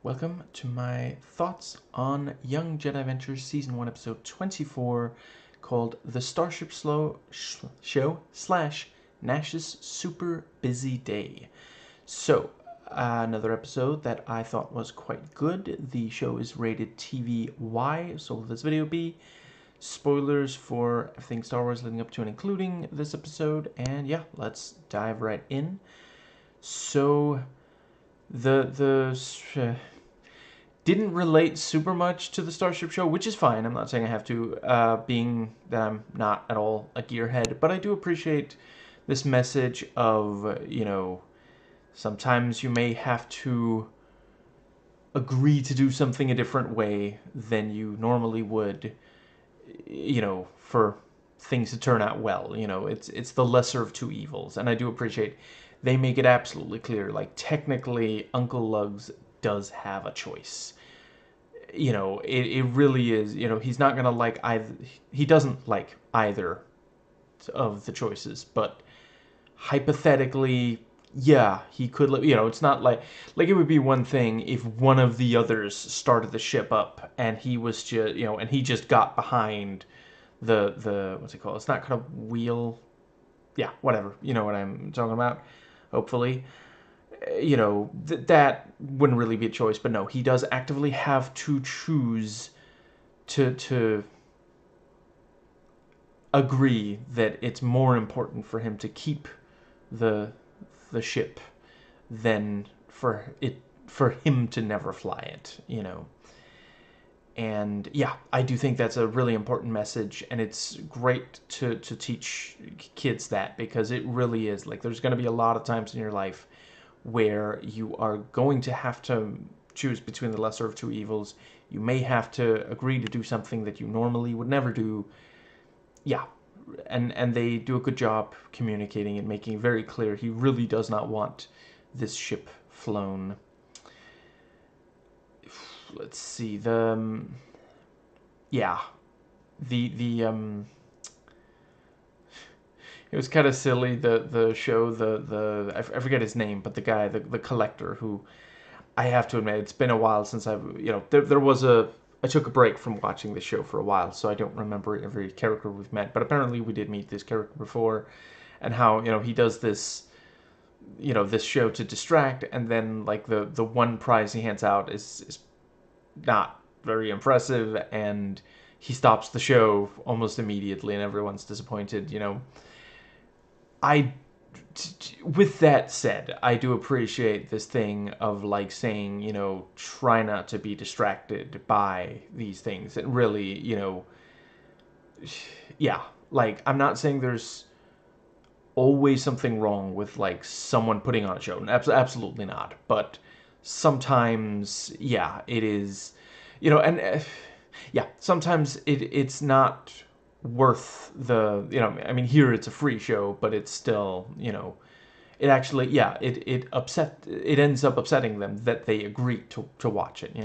Welcome to my thoughts on Young Jedi Adventures Season 1, Episode 24, called The Starship Show / Nash's Super Busy Day. So, another episode that I thought was quite good. The show is rated TV-Y, so will this video be spoilers for everything Star Wars leading up to and including this episode. And yeah, let's dive right in. So, didn't relate super much to the Starship show, which is fine. I'm not saying I have to, being that I'm not at all a gearhead, but I do appreciate this message of, sometimes you may have to agree to do something a different way than you normally would, for things to turn out well. It's the lesser of two evils, and I do appreciate they make it absolutely clear, like, technically Uncle Lugs does have a choice. It really is, he's not gonna like either. He doesn't like either of the choices, but hypothetically, yeah, he could. It's not like it would be one thing if one of the others started the ship up and he was just, and he just got behind the what's it called? It's not kind of wheel. Yeah, whatever. You know what I'm talking about. Hopefully, that wouldn't really be a choice. But no, he does actively have to choose to agree that it's more important for him to keep the ship than for him to never fly it. And yeah, I do think that's a really important message, and it's great to teach kids that, because it really is, like, there's going to be a lot of times in your life where you are going to have to choose between the lesser of two evils. You may have to agree to do something that you normally would never do. Yeah, and they do a good job communicating and making it very clear he really does not want this ship flown. Let's see, yeah, the it was kind of silly, the show, I forget his name, but the guy, the collector, who, I have to admit, it's been a while since there was I took a break from watching the show for a while, so I don't remember every character we've met, but apparently we did meet this character before, and how, he does this, this show to distract, and then, like, the one prize he hands out is not very impressive, and he stops the show almost immediately, and everyone's disappointed. I, with that said, I do appreciate this thing of, like, saying, try not to be distracted by these things. And really, yeah, like, I'm not saying there's always something wrong with, like, someone putting on a show. Absolutely not. But sometimes, yeah, it is, and yeah, sometimes it's not worth the, I mean, here it's a free show, but it's still, it actually, yeah, it ends up upsetting them that they agree to watch it.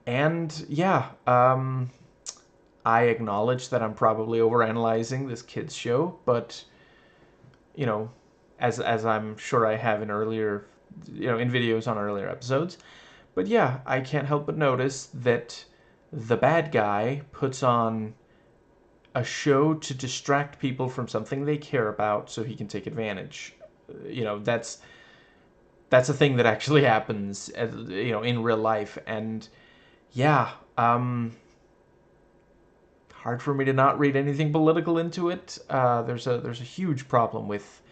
And yeah, I acknowledge that I'm probably overanalyzing this kids show, but as I'm sure I have in earlier, in videos on earlier episodes. But yeah, I can't help but notice that the bad guy puts on a show to distract people from something they care about so he can take advantage. That's a thing that actually happens, in real life. And yeah, hard for me to not read anything political into it. There's a huge problem with,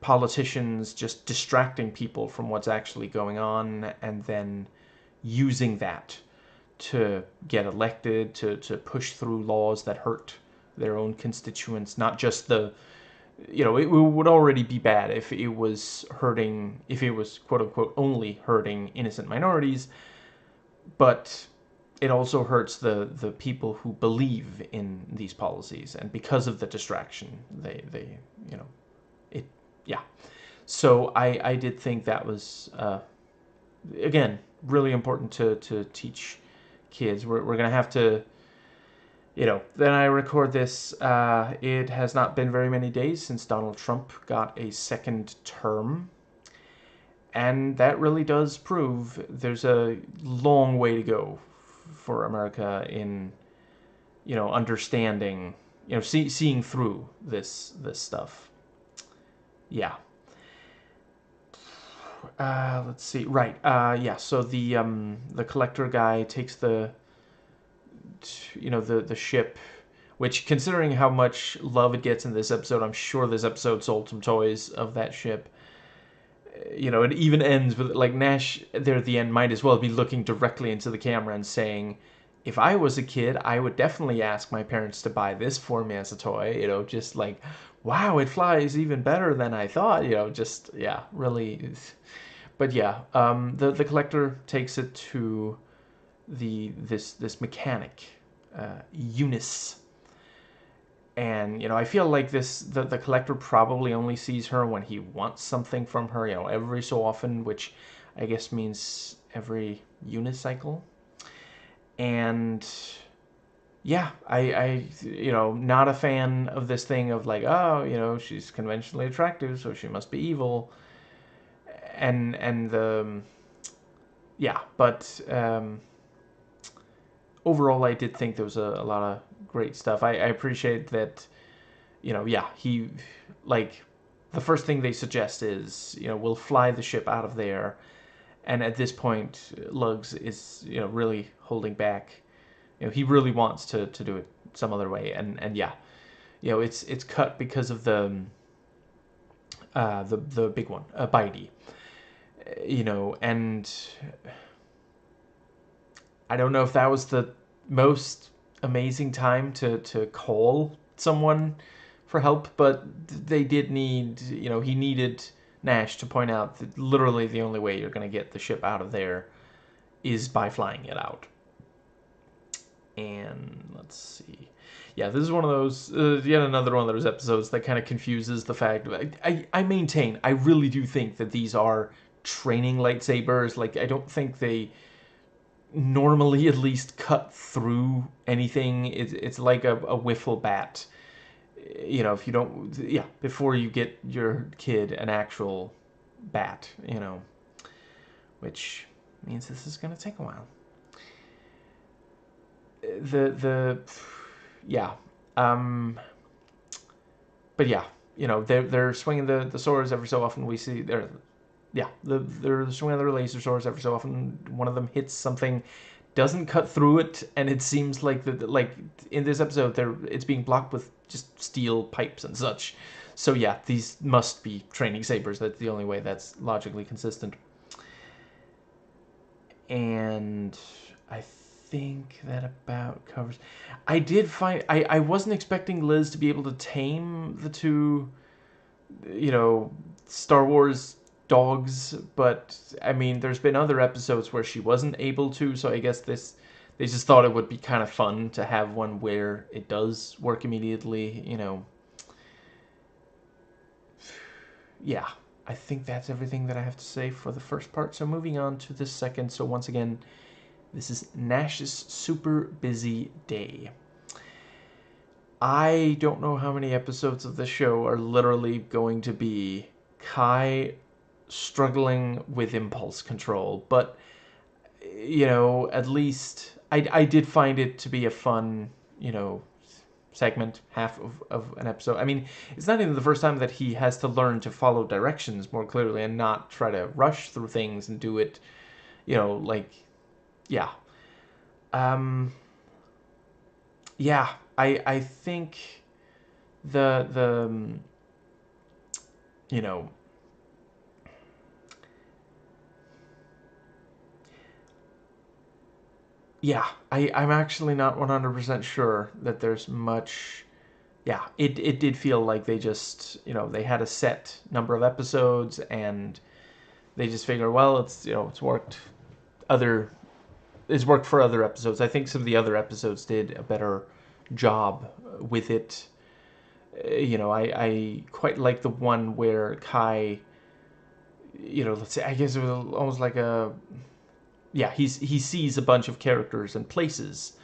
politicians just distracting people from what's actually going on, and then using that to get elected, to push through laws that hurt their own constituents, not just the, it would already be bad if it was quote unquote only hurting innocent minorities, but it also hurts the people who believe in these policies, and because of the distraction, they it, yeah. So I did think that was, again, really important to teach kids. We're gonna have to, then I record this, it has not been very many days since Donald Trump got a second term, And that really does prove there's a long way to go for America in, understanding, seeing through this stuff. Yeah. Let's see. Right. Yeah. So the collector guy takes the ship, which, considering how much love it gets in this episode, I'm sure this episode sold some toys of that ship. It even ends with, like, Nash there at the end might as well be looking directly into the camera and saying, if I was a kid, I would definitely ask my parents to buy this for me as a toy. Just like, wow, it flies even better than I thought. Just, yeah, really. But yeah, the collector takes it to this mechanic, Eunice. And, I feel like the collector probably only sees her when he wants something from her, every so often, which I guess means every unicycle. And yeah, I not a fan of this thing of like, oh, she's conventionally attractive, so she must be evil. And yeah, but overall, I did think there was a lot of great stuff. I appreciate that, yeah, he, like, the first thing they suggest is, we'll fly the ship out of there. And at this point, Lugs is, really holding back. He really wants to do it some other way. And yeah, it's cut because of the big one, Bitey. And I don't know if that was the most amazing time to call someone for help, but they did need, he needed Nash to point out that literally the only way you're going to get the ship out of there is by flying it out. And let's see. Yeah, this is one of those, yet another one of those episodes that kind of confuses the fact. I maintain, I really do think that these are training lightsabers. Like, I don't think they normally at least cut through anything. It's like a wiffle bat. If you don't, yeah, before you get your kid an actual bat, which means this is going to take a while. Yeah, but yeah, they're swinging the swords every so often. We see they're swinging their laser swords every so often. One of them hits something, doesn't cut through it, and it seems like in this episode it's being blocked with just steel pipes and such. So yeah, these must be training sabers. That's the only way that's logically consistent. And I think that about covers. I did find I wasn't expecting Liz to be able to tame the two, Star Wars dogs, but I mean, there's been other episodes where she wasn't able to, so I guess they just thought it would be kind of fun to have one where it does work immediately, Yeah, I think that's everything that I have to say for the first part. So moving on to the second. So once again, this is Nash's super busy day. I don't know how many episodes of the show are literally going to be Kai struggling with impulse control, but at least I did find it to be a fun, segment, half of an episode. I mean, it's not even the first time that he has to learn to follow directions more clearly and not try to rush through things and do it, like, yeah. Yeah, I think the yeah, I'm actually not 100% sure that there's much. Yeah, it did feel like they just, they had a set number of episodes and they just figure, well, it's worked for other episodes. I think some of the other episodes did a better job with it. I quite like the one where Kai, let's say, I guess it was almost like he sees a bunch of characters and places,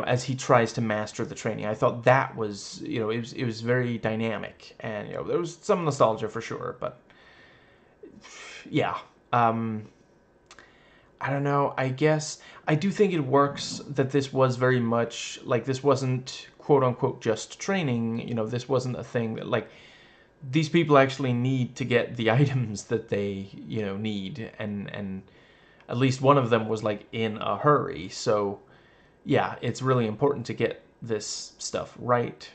as he tries to master the training. I thought that was, it was very dynamic, and there was some nostalgia for sure, but yeah. I don't know. I guess I do think it works that this was very much like this wasn't quote unquote just training. This wasn't a thing that like these people actually need to get the items that they need, and at least one of them was like in a hurry. So yeah, it's really important to get this stuff right.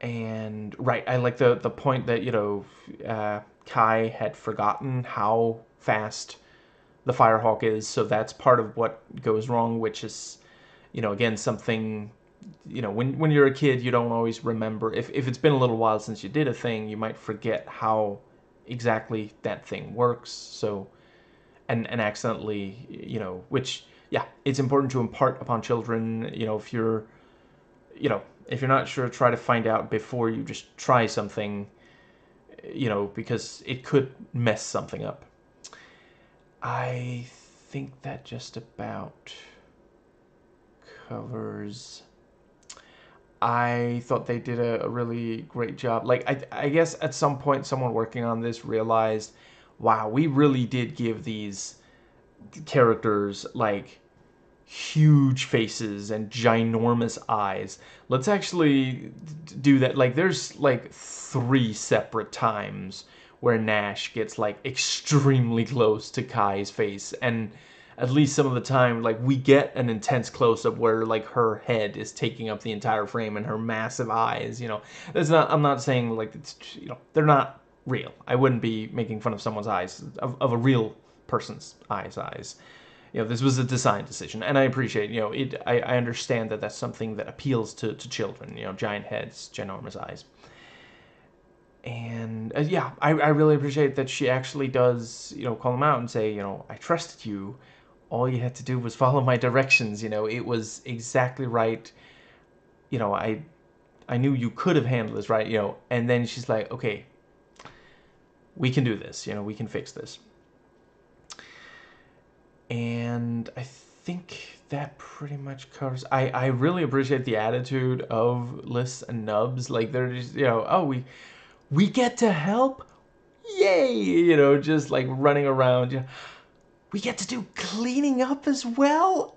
And right, I like the point that Kai had forgotten how fast the Firehawk is, so that's part of what goes wrong, which is, again, something, when you're a kid, you don't always remember. If it's been a little while since you did a thing, you might forget how exactly that thing works, so, and accidentally, which, yeah, it's important to impart upon children, if you're not sure, try to find out before you just try something, because it could mess something up. I think that just about covers. I thought they did a really great job. Like, I guess at some point someone working on this realized, wow, we really did give these characters, like, huge faces and ginormous eyes. Let's actually do that. Like, there's, like, 3 separate times where Nash gets like extremely close to Kai's face, and at least some of the time like we get an intense close-up where like her head is taking up the entire frame and her massive eyes, that's not, I'm not saying like it's, they're not real. I wouldn't be making fun of someone's eyes, of a real person's eyes. This was a design decision, and I appreciate, I understand that that's something that appeals to children, giant heads, ginormous eyes. And yeah, I really appreciate that she actually does, call him out and say, I trusted you. All you had to do was follow my directions. It was exactly right. I knew you could have handled this right. And then she's like, okay, we can do this. We can fix this. And I think that pretty much covers. I really appreciate the attitude of Liz and Nubs. Like they're just, oh, we get to help, yay, just like running around. We get to do cleaning up as well.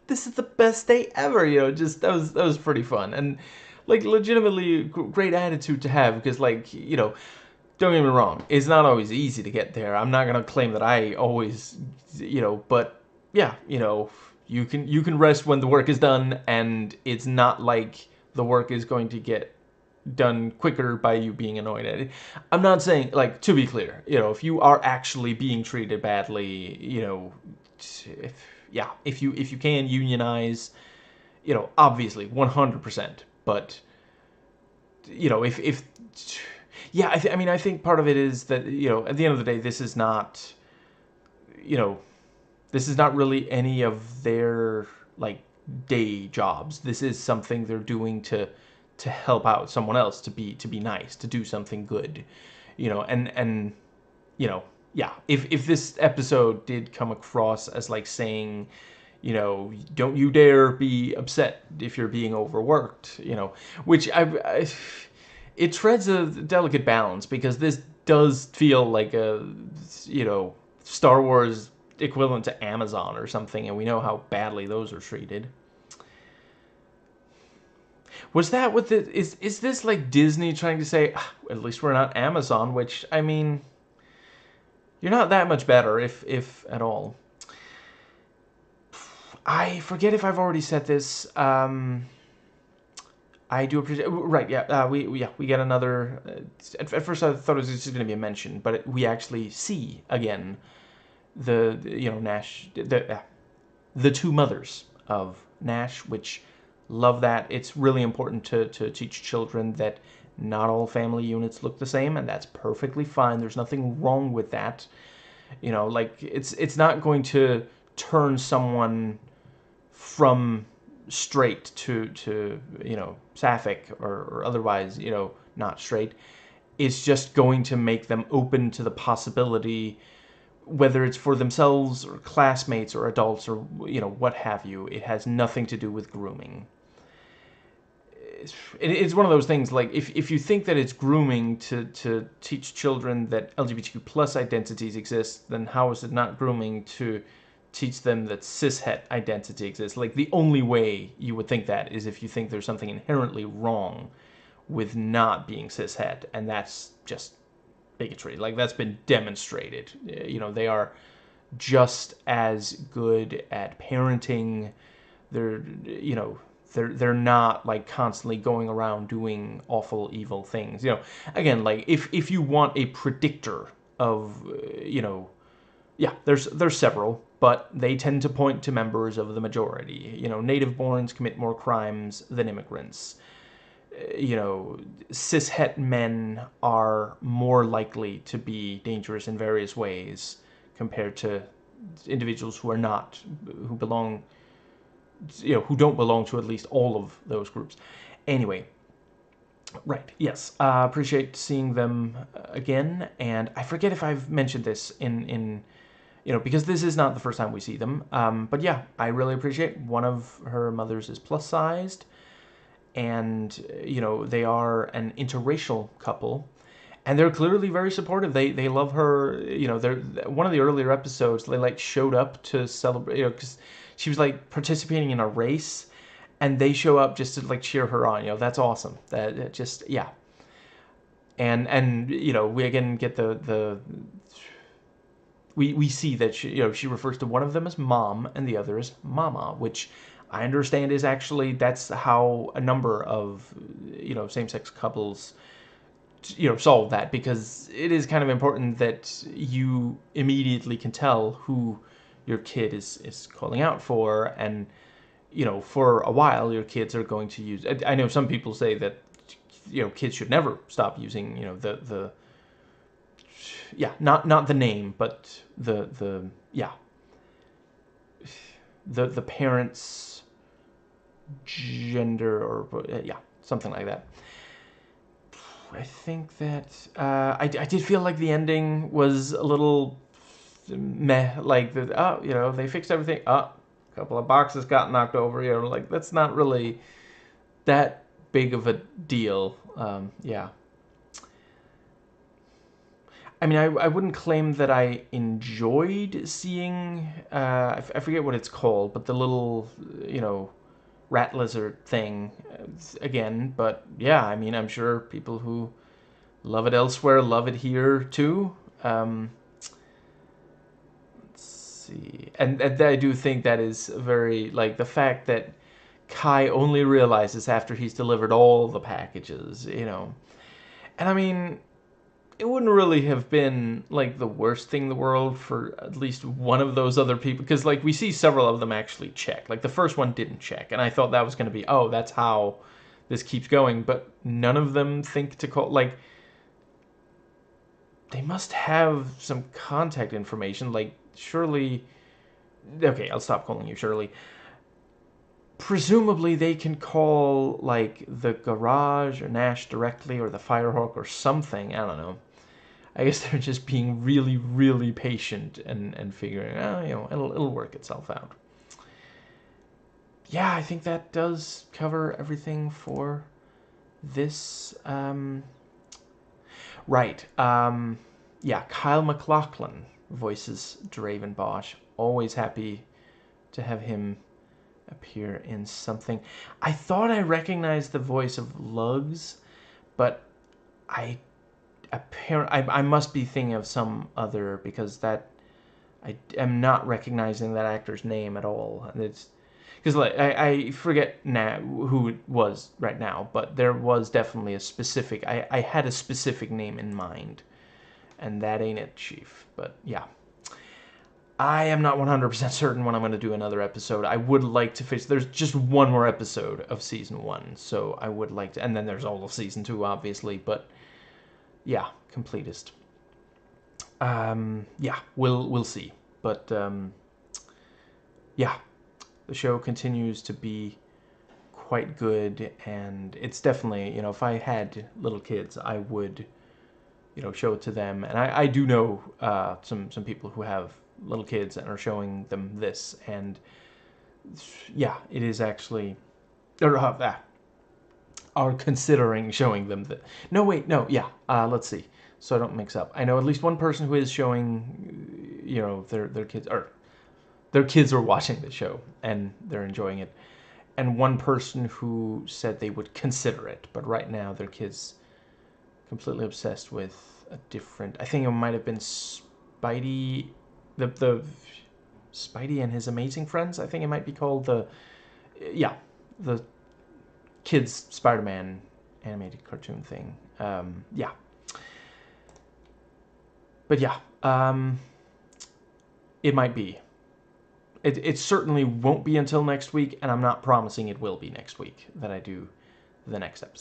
This is the best day ever. Just that was pretty fun, and like legitimately great attitude to have, because like don't get me wrong, it's not always easy to get there. I'm not gonna claim that I always, but yeah, you can rest when the work is done, and it's not like the work is going to get done quicker by you being annoyed at it. I'm not saying, like, to be clear, if you are actually being treated badly, if you can unionize, obviously 100%. But if yeah, I think part of it is that at the end of the day, this is not really any of their like day jobs. This is something they're doing to help out someone else, to be nice, to do something good, and yeah, if this episode did come across as like saying, don't you dare be upset if you're being overworked, which it treads a delicate balance, because this does feel like a Star Wars equivalent to Amazon or something, and we know how badly those are treated. Was that what the is this like Disney trying to say, at least we're not Amazon, which I mean, you're not that much better, if at all. I forget if I've already said this. I do appreciate, right? Yeah, we get another. At first, I thought it was just going to be a mention, but we actually see again the Nash, the 2 mothers of Nash, which love that. It's really important to teach children that not all family units look the same, and that's perfectly fine. There's nothing wrong with that. Like it's not going to turn someone from straight to sapphic or otherwise not straight. It's just going to make them open to the possibility, whether it's for themselves or classmates or adults or what have you. It has nothing to do with grooming. it's one of those things, like, if you think that it's grooming to teach children that LGBTQ plus identities exist, then how is it not grooming to teach them that cishet identity exists? Like, the only way you would think that is if you think there's something inherently wrong with not being cishet, and that's just bigotry. Like, that's been demonstrated. They are just as good at parenting. They're, they're not like constantly going around doing awful, evil things. Again, like, if you want a predictor of, yeah, there's several, but they tend to point to members of the majority. Native-borns commit more crimes than immigrants. Cishet men are more likely to be dangerous in various ways compared to individuals who are not, who belong, who don't belong to at least all of those groups. Anyway, right, yes, appreciate seeing them again, and I forget if I've mentioned this in because this is not the first time we see them, but yeah, I really appreciate one of her mothers is plus-sized, and they are an interracial couple, and they're clearly very supportive. They love her. They're one of the earlier episodes. They like showed up to celebrate. Because she was like participating in a race, and they show up just to like cheer her on. That's awesome. That just, yeah. And we again get we see that she refers to one of them as mom and the other as mama, which I understand is actually, that's how a number of same-sex couples solve that, because it is kind of important that you immediately can tell who your kid is calling out for, and for a while your kids are going to use. I know some people say that kids should never stop using the yeah, not the name, but the yeah, the parents' gender, or yeah, something like that. I think that I did feel like the ending was a little meh. Like they fixed everything. A couple of boxes got knocked over. Like, that's not really that big of a deal. Yeah. I mean, I wouldn't claim that I enjoyed seeing, I forget what it's called, but the little, rat lizard thing again. But yeah, I mean, I'm sure people who love it elsewhere love it here too. Let's see. And I do think that is very, like, the fact that Kai only realizes after he's delivered all the packages, And I mean, it wouldn't really have been like the worst thing in the world for at least one of those other people, because like we see several of them actually check. Like the first one didn't check, and I thought that was going to be, oh, that's how this keeps going, but none of them think to call. Like, they must have some contact information. Like, surely, okay, I'll stop calling you Shirley. Presumably they can call like the garage or Nash directly, or the Firehawk or something. I don't know. I guess they're just being really, really patient and figuring, it'll work itself out. Yeah, I think that does cover everything for this. Right. Yeah, Kyle MacLachlan voices Draven Bosch. Always happy to have him appear in something. I thought I recognized the voice of Lugs, but I must be thinking of some other, because that I am not recognizing that actor's name at all. And it's because, like, I forget now who it was right now, but there was definitely a specific. I had a specific name in mind, and that ain't it, Chief. But yeah, I am not 100% certain when I'm going to do another episode. I would like to finish. There's just one more episode of season 1, so I would like to, and then there's all of season 2, obviously, but. Yeah, completist. Yeah, we'll see. But yeah, the show continues to be quite good, and it's definitely, if I had little kids, I would, show it to them. And I do know some people who have little kids and are showing them this, and yeah, it is actually, are considering showing them that. No, wait, no, yeah. Let's see. So I don't mix up. I know at least one person who is showing, their kids, or their kids are watching the show and they're enjoying it, and one person who said they would consider it, but right now their kids completely obsessed with a different. I think it might have been Spidey, the Spidey and his Amazing Friends. I think it might be called the kids Spider-Man animated cartoon thing. Yeah, but yeah, it might be. It certainly won't be until next week, and I'm not promising it will be next week that I do the next episode.